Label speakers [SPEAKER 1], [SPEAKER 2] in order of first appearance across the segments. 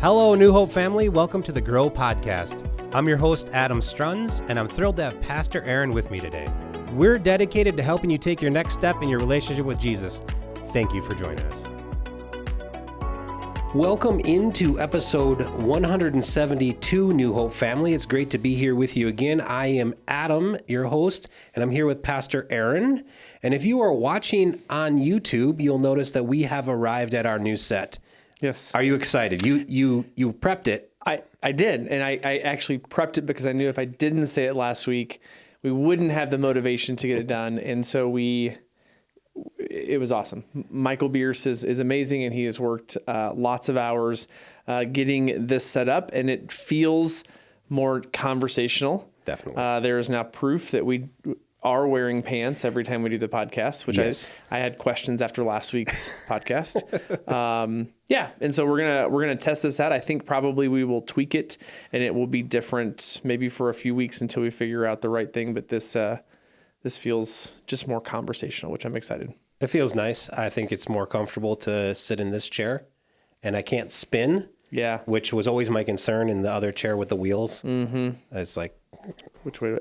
[SPEAKER 1] Hello, New Hope family. Welcome to the Grow Podcast. I'm your host, Adam Strunz, and I'm thrilled to have Pastor Aaron with me today. We're dedicated to helping you take your next step in your relationship with Jesus. Thank you for joining us. Welcome into episode 172, New Hope family. It's great to be here with you again. I am Adam, your host, and I'm here with Pastor Aaron. And if you are watching on YouTube, you'll notice that we have arrived at our new set.
[SPEAKER 2] Yes.
[SPEAKER 1] Are you excited? You prepped it.
[SPEAKER 2] I did. And I actually prepped it because I knew if I didn't say it last week, we wouldn't have the motivation to get it done. And so it was awesome. Michael Bierce is amazing, and he has worked lots of hours getting this set up, and it feels more conversational.
[SPEAKER 1] Definitely.
[SPEAKER 2] There is now proof that we are wearing pants every time we do the podcast, which
[SPEAKER 1] yes.
[SPEAKER 2] I had questions after last week's podcast. And so we're gonna test this out. I think probably we will tweak it, and it will be different maybe for a few weeks until we figure out the right thing. But this feels just more conversational, which I'm excited.
[SPEAKER 1] It feels nice. I think it's more comfortable to sit in this chair, and I can't spin.
[SPEAKER 2] Yeah,
[SPEAKER 1] which was always my concern in the other chair with the wheels. Mm-hmm. It's like,
[SPEAKER 2] which way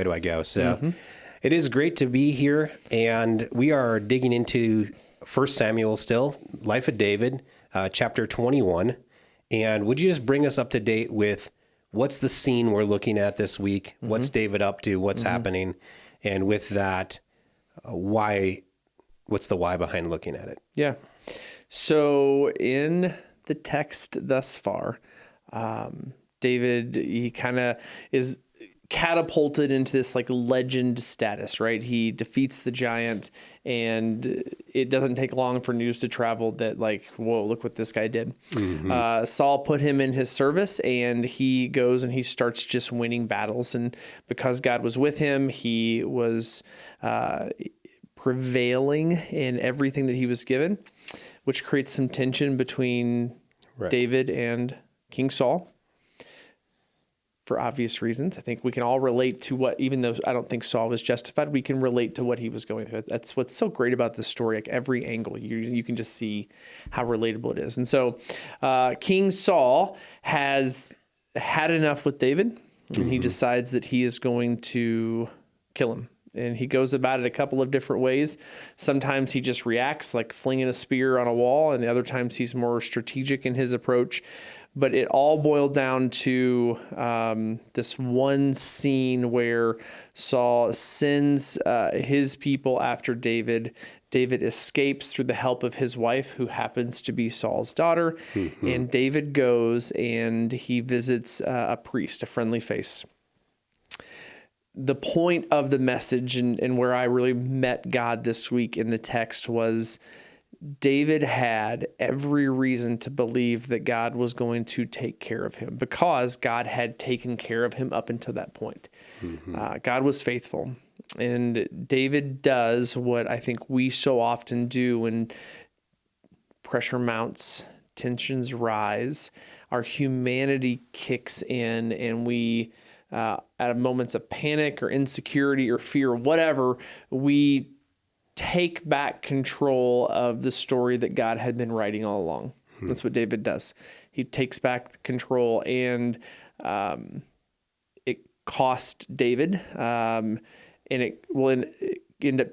[SPEAKER 2] do I go? So It is great to be here, and we are digging into 1 Samuel still, Life of David, chapter 21. And would you just bring us up to date with what's the scene we're looking at this week? Mm-hmm. What's David up to? What's happening? And with that, what's the why behind looking at it? Yeah. So in the text thus far, David, he kind of is catapulted into this like legend status, right? He defeats the giant, and it doesn't take long for news to travel that like, whoa, look what this guy did. Mm-hmm. Saul put him in his service, and he goes and he starts just winning battles. And because God was with him, he was prevailing in everything that he was given, which creates some tension between David and King Saul. For obvious reasons. I think we can all relate to what, even though I don't think Saul was justified, we can relate to what he was going through. That's what's so great about this story. Like every angle, you can just see how relatable it is. And so King Saul has had enough with David, and he decides that he is going to kill him. And he goes about it a couple of different ways. Sometimes he just reacts, like flinging a spear on a wall, and the other times he's more strategic in his approach. But it all boiled down to this one scene where Saul sends his people after David. David escapes through the help of his wife, who happens to be Saul's daughter. Mm-hmm. And David goes and he visits a priest, a friendly face. The point of the message and where I really met God this week in the text was David had every reason to believe that God was going to take care of him because God had taken care of him up until that point. Mm-hmm. God was faithful. And David does what I think we so often do when pressure mounts, tensions rise, our humanity kicks in, and we at moments of panic or insecurity or fear or whatever, we take back control of the story that God had been writing all along. That's what David does. He takes back control, and it cost David, and it will end up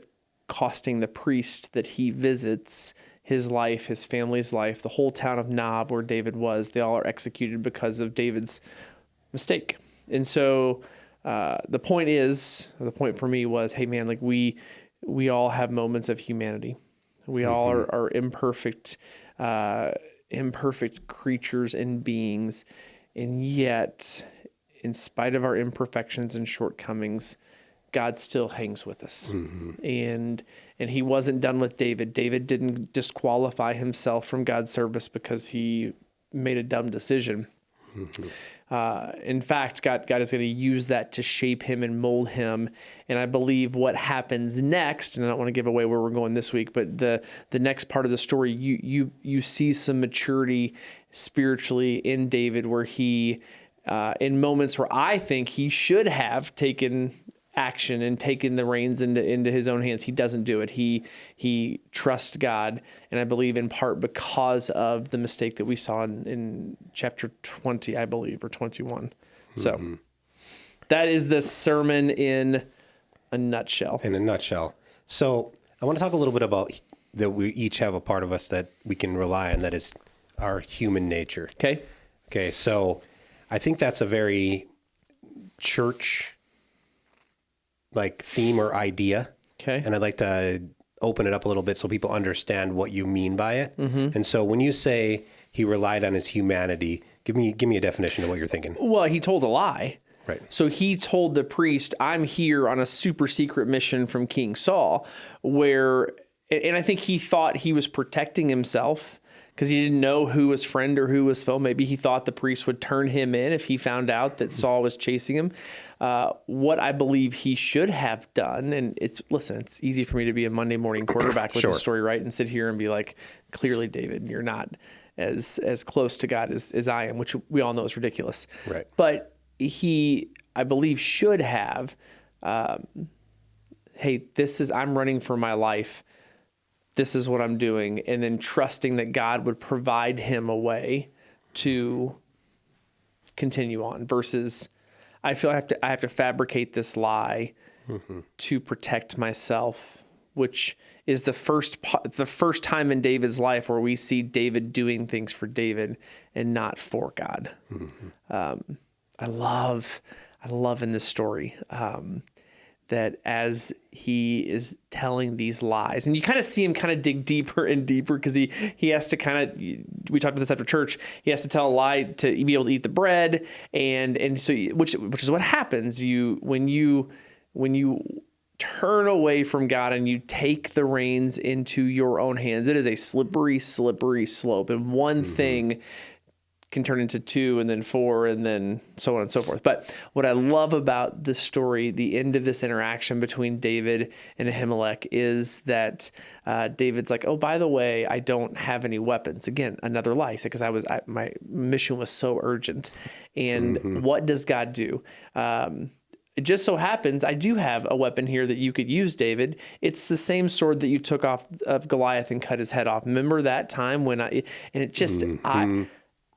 [SPEAKER 2] costing the priest that he visits his life, his family's life, the whole town of Nob where David was. They all are executed because of David's mistake. And so the point for me was, hey man, like we all have moments of humanity. We all are imperfect creatures and beings. And yet, in spite of our imperfections and shortcomings, God still hangs with us. Mm-hmm. And he wasn't done with David. David didn't disqualify himself from God's service because he made a dumb decision. Mm-hmm. In fact, God is going to use that to shape him and mold him. And I believe what happens next, and I don't want to give away where we're going this week, but the next part of the story, you see some maturity spiritually in David, where he, in moments where I think he should have taken action and taking the reins into his own hands. He doesn't do it. He trusts God, and I believe in part because of the mistake that we saw in chapter 20, I believe, or 21. So that is the sermon in a nutshell.
[SPEAKER 1] In a nutshell. So I want to talk a little bit about that we each have a part of us that we can rely on, that is our human nature. Okay, so I think that's a very church like theme or idea.
[SPEAKER 2] Okay.
[SPEAKER 1] And I'd like to open it up a little bit so people understand what you mean by it. And so when you say he relied on his humanity, give me a definition of what you're thinking.
[SPEAKER 2] Well, he told a lie.
[SPEAKER 1] Right.
[SPEAKER 2] So he told the priest, I'm here on a super secret mission from King Saul, and I think he thought he was protecting himself because he didn't know who was friend or who was foe. Maybe he thought the priest would turn him in if he found out that Saul was chasing him. What I believe he should have done, and it's easy for me to be a Monday morning quarterback with the story, right? And sit here and be like, clearly, David, you're not as close to God as I am, which we all know is ridiculous.
[SPEAKER 1] Right.
[SPEAKER 2] But he, I believe, should have, hey, I'm running for my life. This is what I'm doing. And then trusting that God would provide him a to continue on versus I feel I have to fabricate this lie to protect myself, which is the first time in David's life where we see David doing things for David and not for God. I love in this story that as he is telling these lies, and you kind of see him kind of dig deeper and deeper because he has to kind of, we talked about this after church, he has to tell a lie to be able to eat the bread, and so which is what happens when you turn away from God and you take the reins into your own hands. It is a slippery slope, and one thing can turn into 2 and then 4 and then so on and so forth. But what I love about this story, the end of this interaction between David and Ahimelech, is that David's like, oh, by the way, I don't have any weapons. Again, another lie, because my mission was so urgent. And what does God do? It just so happens I do have a weapon here that you could use, David. It's the same sword that you took off of Goliath and cut his head off. Remember that time when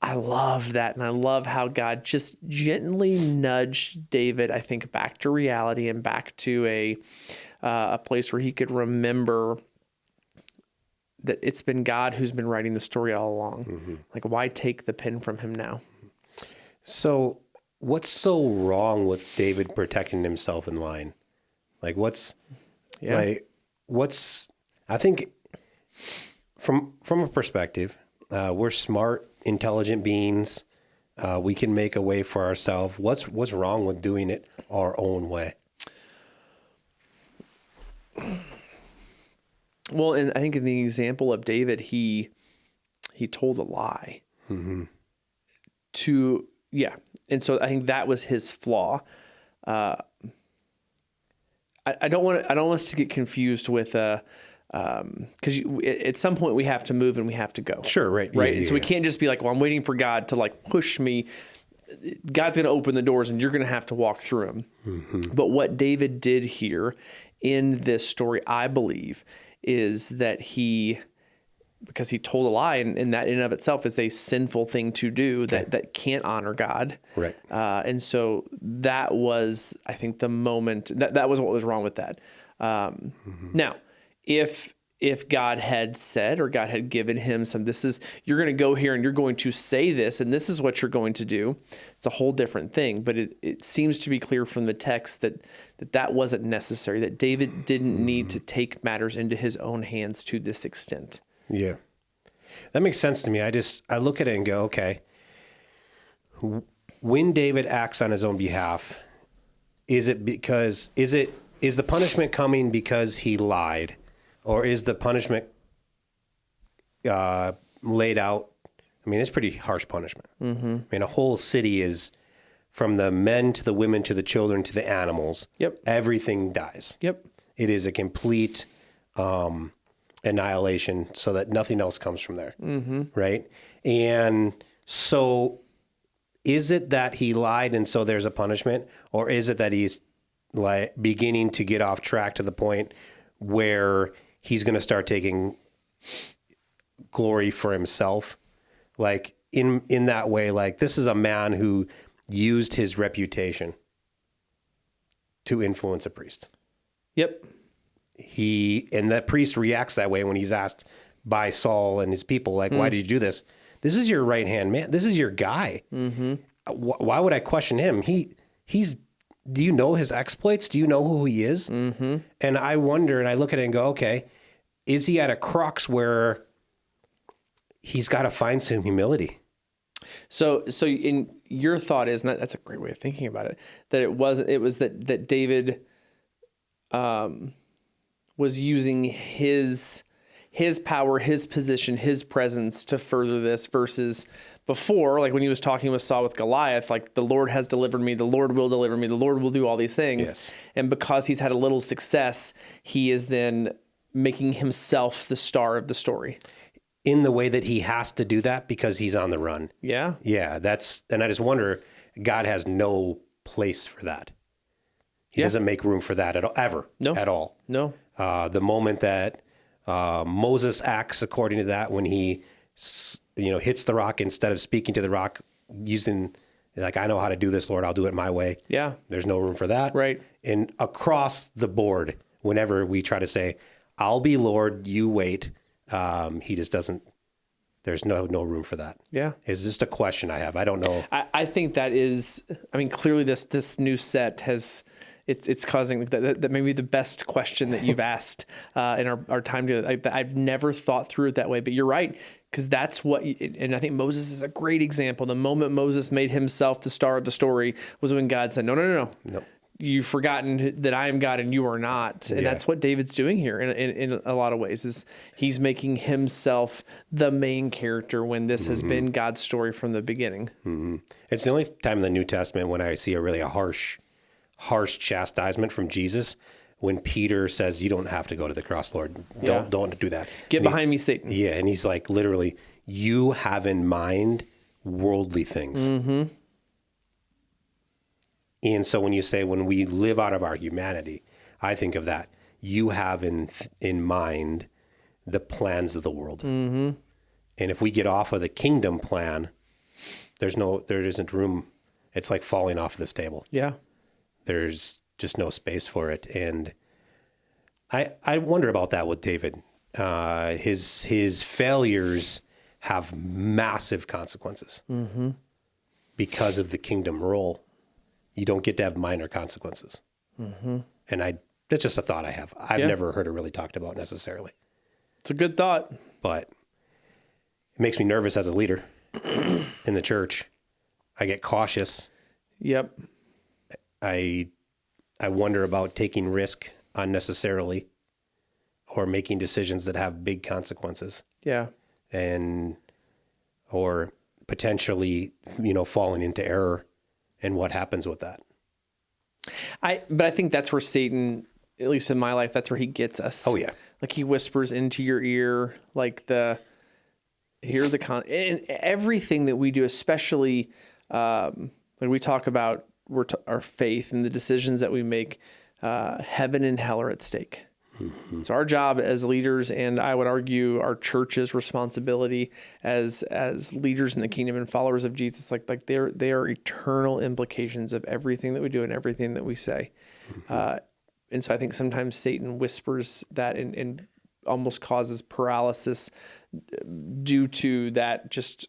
[SPEAKER 2] I love that, and I love how God just gently nudged David, I think, back to reality and back to a place where he could remember that it's been God who's been writing the story all along. Like, why take the pen from him now?
[SPEAKER 1] So what's so wrong with David protecting himself in line? Like, I think from a perspective, we're smart, intelligent beings. We can make a way for ourselves. What's wrong with doing it our own way?
[SPEAKER 2] Well, and I think in the example of David, he told a lie. And so I think that was his flaw. I don't want us to get confused with because at some point we have to move and we have to go.
[SPEAKER 1] Sure, right.
[SPEAKER 2] Right. Yeah, so we can't just be like, well, I'm waiting for God to like push me. God's going to open the doors and you're going to have to walk through them. But what David did here in this story, I believe, is that because he told a lie, and that in and of itself is a sinful thing to do that can't honor God.
[SPEAKER 1] Right.
[SPEAKER 2] And so that was, I think, the moment that was what was wrong with that. Now, if God had said, or God had given him you're going to go here and you're going to say this, and this is what you're going to do, it's a whole different thing. But it seems to be clear from the text that wasn't necessary, that David didn't need to take matters into his own hands to this extent.
[SPEAKER 1] Yeah. That makes sense to me. I look at it and go, okay, when David acts on his own behalf, is the punishment coming because he lied? Or is the punishment laid out? I mean, it's pretty harsh punishment. I mean, a whole city is, from the men to the women to the children to the animals.
[SPEAKER 2] Yep.
[SPEAKER 1] Everything dies.
[SPEAKER 2] Yep.
[SPEAKER 1] It is a complete annihilation, so that nothing else comes from there. Right? And so is it that he lied and so there's a punishment? Or is it that he's like beginning to get off track to the point where he's going to start taking glory for himself. Like in that way, like this is a man who used his reputation to influence a priest.
[SPEAKER 2] Yep.
[SPEAKER 1] And that priest reacts that way when he's asked by Saul and his people, like, why did you do this? This is your right hand man. This is your guy. Mm-hmm. Why would I question him? Do you know his exploits? Do you know who he is? Mm-hmm. And I wonder, and I look at it and go, okay, is he at a crux where he's got to find some humility?
[SPEAKER 2] So in your thought is, and that's a great way of thinking about it, that it was that David, was using his power, his position, his presence to further this versus before, like when he was talking with Saul with Goliath, like the Lord has delivered me, the Lord will deliver me, the Lord will do all these things.
[SPEAKER 1] Yes.
[SPEAKER 2] And because he's had a little success, he is then making himself the star of the story.
[SPEAKER 1] In the way that he has to do that because he's on the run.
[SPEAKER 2] Yeah.
[SPEAKER 1] Yeah, and I just wonder, God has no place for that. He doesn't make room for that at all.
[SPEAKER 2] No.
[SPEAKER 1] The moment that Moses acts according to that, when he, hits the rock instead of speaking to the rock, using like, I know how to do this, Lord, I'll do it my way.
[SPEAKER 2] Yeah.
[SPEAKER 1] There's no room for that.
[SPEAKER 2] Right.
[SPEAKER 1] And across the board, whenever we try to say, I'll be Lord, you wait, he just doesn't. There's no room for that.
[SPEAKER 2] Yeah.
[SPEAKER 1] It's just a question I have. I don't know.
[SPEAKER 2] I think that is, clearly this new set has, it's causing that maybe the best question that you've asked in our time together. I've never thought through it that way, but you're right. Because that's and I think Moses is a great example. The moment Moses made himself the star of the story was when God said, no. You've forgotten that I am God and you are not. And that's what David's doing here in a lot of ways, is he's making himself the main character when this has been God's story from the beginning. Mm-hmm.
[SPEAKER 1] It's the only time in the New Testament when I see a harsh chastisement from Jesus, when Peter says, you don't have to go to the cross, Lord. Don't do that.
[SPEAKER 2] Get behind me, Satan.
[SPEAKER 1] Yeah. And he's like, literally, you have in mind worldly things. Mm-hmm. And so when you say, when we live out of our humanity, I think of that. You have in mind the plans of the world. Mm-hmm. And if we get off of the kingdom plan, there isn't room. It's like falling off this table.
[SPEAKER 2] Yeah.
[SPEAKER 1] There's just no space for it. And I wonder about that with David. His failures have massive consequences because of the kingdom role. You don't get to have minor consequences. Mm-hmm. And that's just a thought I have. I've never heard it really talked about necessarily.
[SPEAKER 2] It's a good thought.
[SPEAKER 1] But it makes me nervous as a leader in the church. I get cautious.
[SPEAKER 2] Yep.
[SPEAKER 1] I wonder about taking risk unnecessarily or making decisions that have big consequences.
[SPEAKER 2] Yeah.
[SPEAKER 1] Or potentially, falling into error. And what happens with that?
[SPEAKER 2] But I think that's where Satan, at least in my life, that's where he gets us.
[SPEAKER 1] Oh yeah.
[SPEAKER 2] Like he whispers into your ear, like and everything that we do, especially when we talk about our faith and the decisions that we make, heaven and hell are at stake. Mm-hmm. So our job as leaders, and I would argue our church's responsibility as leaders in the kingdom and followers of Jesus, like they are eternal implications of everything that we do and everything that we say. Mm-hmm. And so I think sometimes Satan whispers that and almost causes paralysis due to that just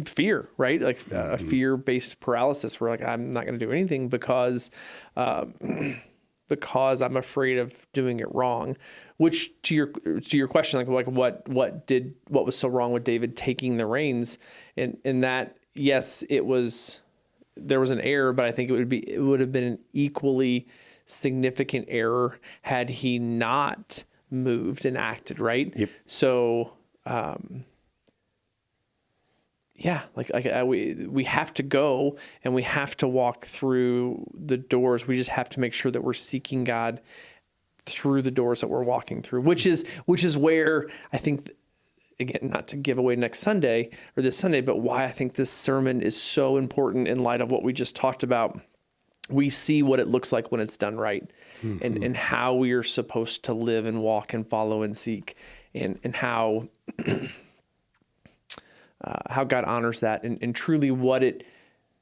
[SPEAKER 2] fear, right? Like a fear-based paralysis where like, I'm not going to do anything because I'm afraid of doing it wrong, which to your question, like what was so wrong with David taking the reins, and that, yes, there was an error, but I think it would have been an equally significant error had he not moved and acted, right?
[SPEAKER 1] Yep.
[SPEAKER 2] So, we have to go and we have to walk through the doors. We just have to make sure that we're seeking God through the doors that we're walking through, which is where I think, again, not to give away next Sunday or this Sunday, but why I think this sermon is so important in light of what we just talked about we see what it looks like when it's done right, and how we are supposed to live and walk and follow and seek, and how God honors that, and truly what it,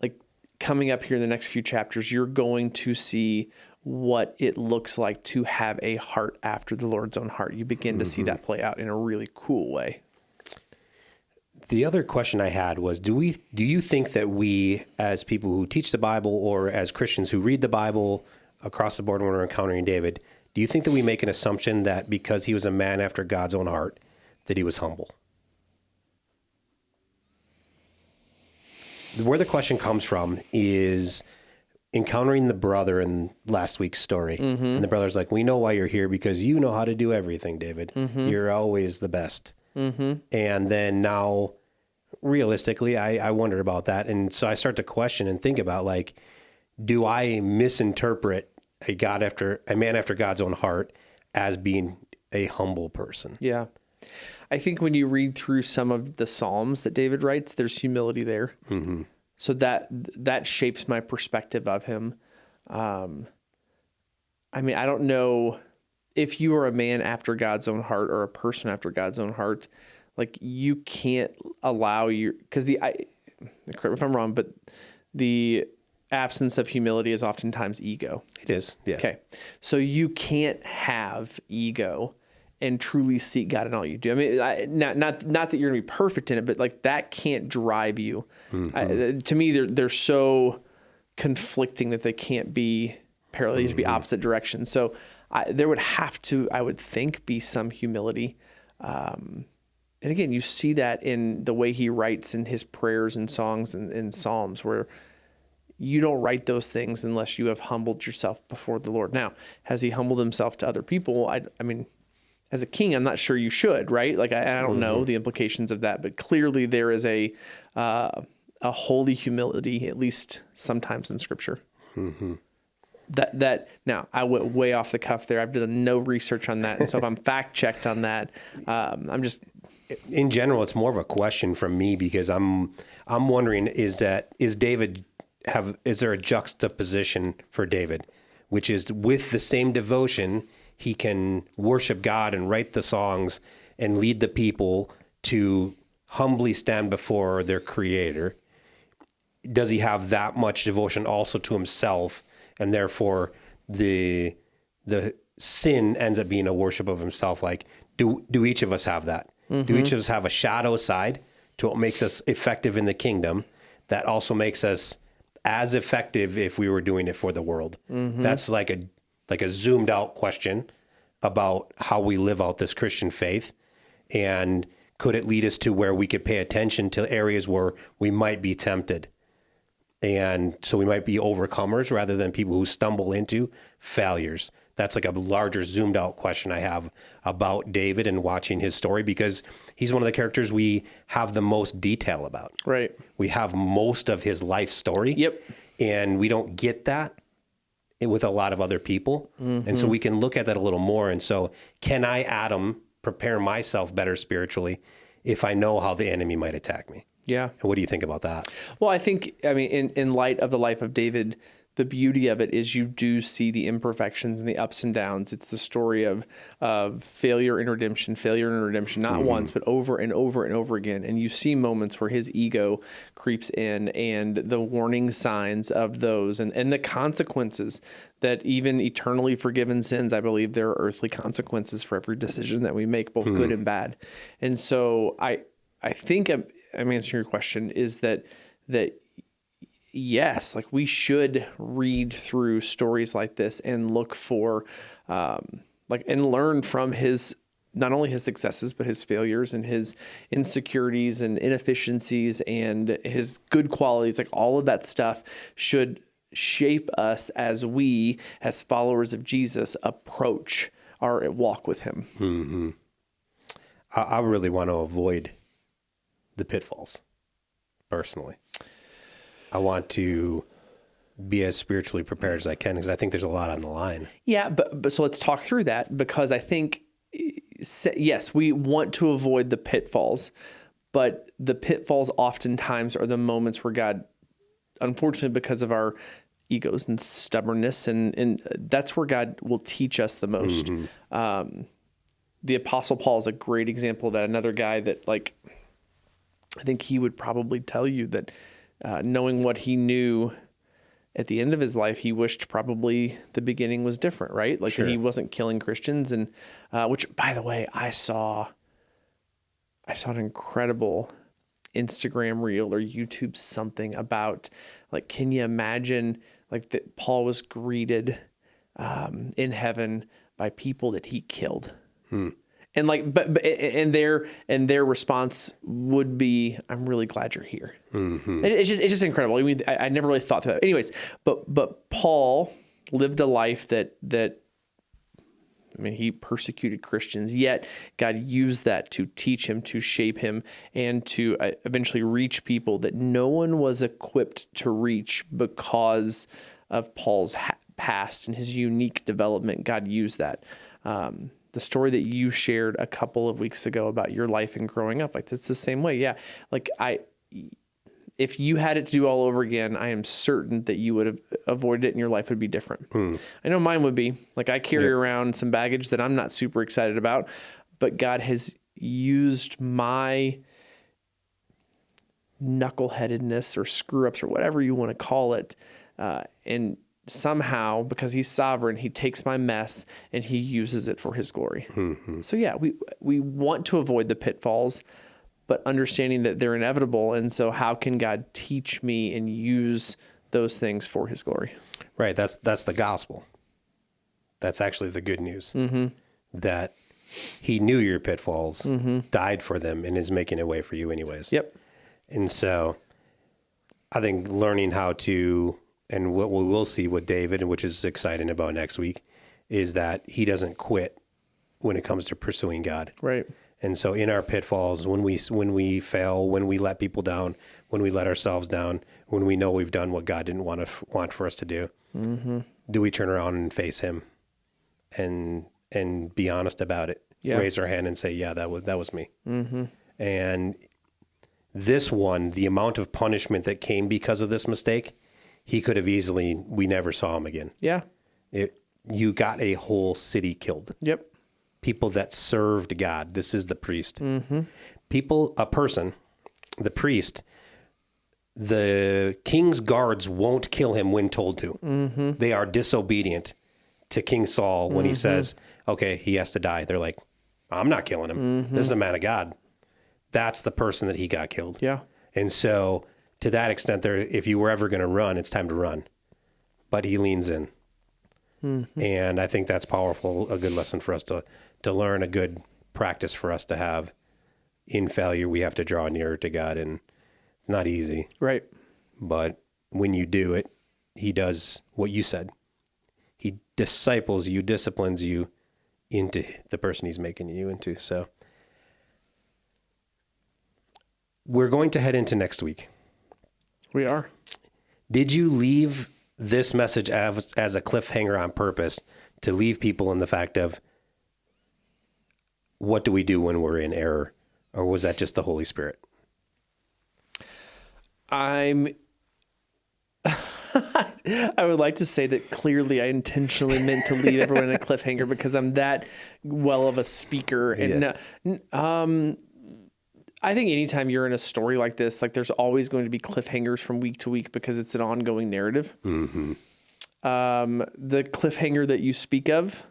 [SPEAKER 2] like, coming up here in the next few chapters, you're going to see what it looks like to have a heart after the Lord's own heart. You begin to see that play out in a really cool way.
[SPEAKER 1] The other question I had was, do you think that we, as people who teach the Bible, or as Christians who read the Bible across the board when we're encountering David, do you think that we make an assumption that because he was a man after God's own heart, that he was humble? Where the question comes from is encountering the brother in last week's story. And the brother's like, we know why you're here, because you know how to do everything, David. You're always the best. And then now, realistically, I wondered about that. And so I start to question and think about, like, do I misinterpret a man after God's own heart as being a humble person?
[SPEAKER 2] Yeah. I think when you read through some of the Psalms that David writes, there's humility there. So that shapes my perspective of him. I mean, I don't know if you are a man after God's own heart, or a person after God's own heart, like, you can't allow because correct me if I'm wrong, but the absence of humility is oftentimes ego.
[SPEAKER 1] It is. Yeah.
[SPEAKER 2] Okay. So you can't have ego and truly seek God in all you do. I mean, not that you're going to be perfect in it, but, like, that can't drive you. To me, they're so conflicting that they can't be parallel. They used to be opposite directions. So there would have to, I would think, be some humility. And again, you see that in the way he writes in his prayers and songs and Psalms, where you don't write those things unless you have humbled yourself before the Lord. Now, has he humbled himself to other people? I mean, as a king, I'm not sure you should, right? Like, I don't know the implications of that, but clearly there is a holy humility, at least sometimes in Scripture. That now, I went way off the cuff there. I've done no research on that, and so if I'm fact checked on that, I'm just.
[SPEAKER 1] In general, it's more of a question from me, because I'm wondering, is there a juxtaposition for David, which is with the same devotion, he can worship God and write the songs and lead the people to humbly stand before their Creator. Does he have that much devotion also to himself, and therefore the sin ends up being a worship of himself? Like, do each of us have that? Do each of us have a shadow side to what makes us effective in the kingdom, that also makes us as effective if we were doing it for the world? That's like a zoomed out question about how we live out this Christian faith. And could it lead us to where we could pay attention to areas where we might be tempted? And so we might be overcomers rather than people who stumble into failures. That's like a larger zoomed out question I have about David and watching his story, because he's one of the characters we have the most detail about.
[SPEAKER 2] Right.
[SPEAKER 1] We have most of his life story.
[SPEAKER 2] Yep.
[SPEAKER 1] And we don't get that with a lot of other people. And so we can look at that a little more. And so, can I, Adam, prepare myself better spiritually if I know how the enemy might attack me?
[SPEAKER 2] Yeah.
[SPEAKER 1] And what do you think about that?
[SPEAKER 2] Well, I think, in light of the life of David, the beauty of it is you do see the imperfections and the ups and downs. It's the story of failure and redemption, not once, but over and over and over again. And you see moments where his ego creeps in, and the warning signs of those, and the consequences that even eternally forgiven sins, I believe there are earthly consequences for every decision that we make, both good and bad. And so I think I'm answering your question is that yes, like, we should read through stories like this and look for, and learn from not only his successes, but his failures and his insecurities and inefficiencies and his good qualities. Like, all of that stuff should shape us as we, as followers of Jesus, approach our walk with him.
[SPEAKER 1] I really want to avoid the pitfalls, personally. I want to be as spiritually prepared as I can, because I think there's a lot on the line.
[SPEAKER 2] Yeah, but so let's talk through that, because I think, yes, we want to avoid the pitfalls, but the pitfalls oftentimes are the moments where God, unfortunately, because of our egos and stubbornness. And that's where God will teach us the most. The Apostle Paul is a great example of that. Another guy that, like, I think he would probably tell you that knowing what he knew at the end of his life, he wished probably the beginning was different, right? Like, he wasn't killing Christians. And which, by the way, I saw an incredible Instagram reel or YouTube something about, like, can you imagine, like, that Paul was greeted in heaven by people that he killed. And like, and their response would be, "I'm really glad you're here." It's just incredible. I mean, I never really thought through that. Anyways, but Paul lived a life that I mean, he persecuted Christians, yet God used that to teach him, to shape him, and to eventually reach people that no one was equipped to reach because of Paul's past and his unique development. God used that. The story that you shared a couple of weeks ago about your life and growing up, like, that's the same way. Yeah. Like, if you had it to do all over again, I am certain that you would have avoided it and your life would be different. I know mine would be. Like, I carry around some baggage that I'm not super excited about, but God has used my knuckleheadedness or screw ups or whatever you want to call it, and somehow, because he's sovereign, he takes my mess and he uses it for his glory. So yeah, we want to avoid the pitfalls, but understanding that they're inevitable. And so how can God teach me and use those things for his glory?
[SPEAKER 1] Right. That's the gospel. That's actually the good news. That he knew your pitfalls, died for them, and is making a way for you anyways.
[SPEAKER 2] Yep.
[SPEAKER 1] And so I think learning how to, and what we will see with David, which is exciting about next week, is that he doesn't quit when it comes to pursuing God.
[SPEAKER 2] Right.
[SPEAKER 1] And so in our pitfalls, when we fail, when we let people down, when we let ourselves down, when we know we've done what God didn't want for us to do, do we turn around and face him and be honest about it?
[SPEAKER 2] Yeah.
[SPEAKER 1] Raise our hand and say, yeah, that was me. And this one, the amount of punishment that came because of this mistake, he could have we never saw him again.
[SPEAKER 2] Yeah.
[SPEAKER 1] You got a whole city killed.
[SPEAKER 2] Yep.
[SPEAKER 1] People that served God. This is the priest. The priest, the king's guards won't kill him when told to. They are disobedient to King Saul when he says, okay, he has to die. They're like, I'm not killing him. This is a man of God. That's the person that he got killed.
[SPEAKER 2] Yeah.
[SPEAKER 1] And so to that extent, if you were ever going to run, it's time to run. But he leans in. And I think that's powerful, a good lesson for us to learn, a good practice for us to have. In failure, we have to draw nearer to God, and it's not easy.
[SPEAKER 2] Right.
[SPEAKER 1] But when you do it, he does what you said. He disciples you, disciplines you into the person he's making you into. So we're going to head into next week.
[SPEAKER 2] We are.
[SPEAKER 1] Did you leave this message as a cliffhanger on purpose to leave people in the fact of, what do we do when we're in error? Or was that just the Holy Spirit?
[SPEAKER 2] I would like to say that clearly I intentionally meant to leave everyone in a cliffhanger because I'm that well of a speaker. And I think anytime you're in a story like this, like, there's always going to be cliffhangers from week to week because it's an ongoing narrative. The cliffhanger that you speak of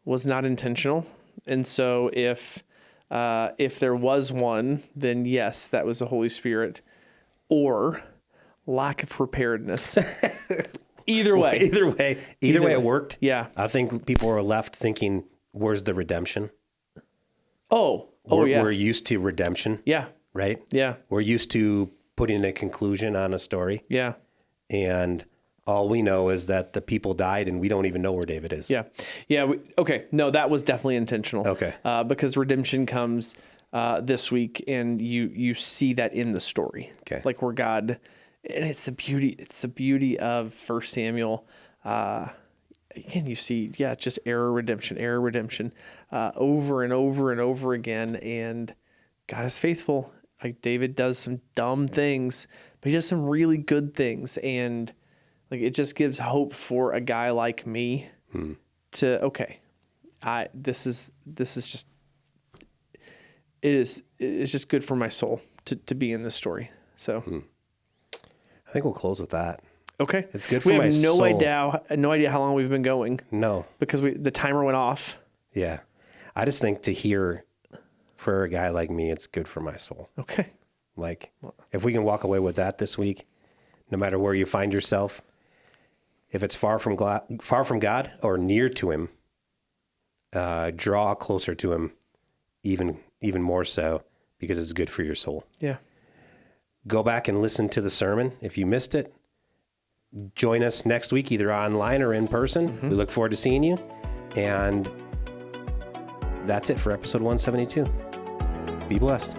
[SPEAKER 2] was not intentional. And so if there was one, then yes, that was the Holy Spirit, or lack of preparedness. Either way,
[SPEAKER 1] it worked.
[SPEAKER 2] Yeah.
[SPEAKER 1] I think people are left thinking, where's the redemption?
[SPEAKER 2] Yeah.
[SPEAKER 1] We're used to redemption.
[SPEAKER 2] Yeah.
[SPEAKER 1] Right?
[SPEAKER 2] Yeah.
[SPEAKER 1] We're used to putting a conclusion on a story.
[SPEAKER 2] Yeah.
[SPEAKER 1] And all we know is that the people died and we don't even know where David is.
[SPEAKER 2] Yeah. Yeah. Okay. No, that was definitely intentional.
[SPEAKER 1] Okay.
[SPEAKER 2] Because redemption comes this week and you see that in the story.
[SPEAKER 1] Okay.
[SPEAKER 2] Like, where God, and it's the beauty of 1 Samuel. Again, you see, just error, redemption, over and over and over again. And God is faithful. Like, David does some dumb things, but he does some really good things. And Like it just gives hope for a guy like me to, okay, this is just, it's just good for my soul to be in this story. So
[SPEAKER 1] I think we'll close with that.
[SPEAKER 2] Okay.
[SPEAKER 1] It's good for my soul.
[SPEAKER 2] We have no idea how long we've been going.
[SPEAKER 1] No.
[SPEAKER 2] Because the timer went off.
[SPEAKER 1] Yeah. I just think to hear for a guy like me, it's good for my soul.
[SPEAKER 2] Okay.
[SPEAKER 1] Like if we can walk away with that this week, no matter where you find yourself, if it's far from God or near to him, draw closer to him even more so because it's good for your soul.
[SPEAKER 2] Yeah.
[SPEAKER 1] Go back and listen to the sermon if you missed it. Join us next week, either online or in person. We look forward to seeing you. And that's it for episode 172. Be blessed.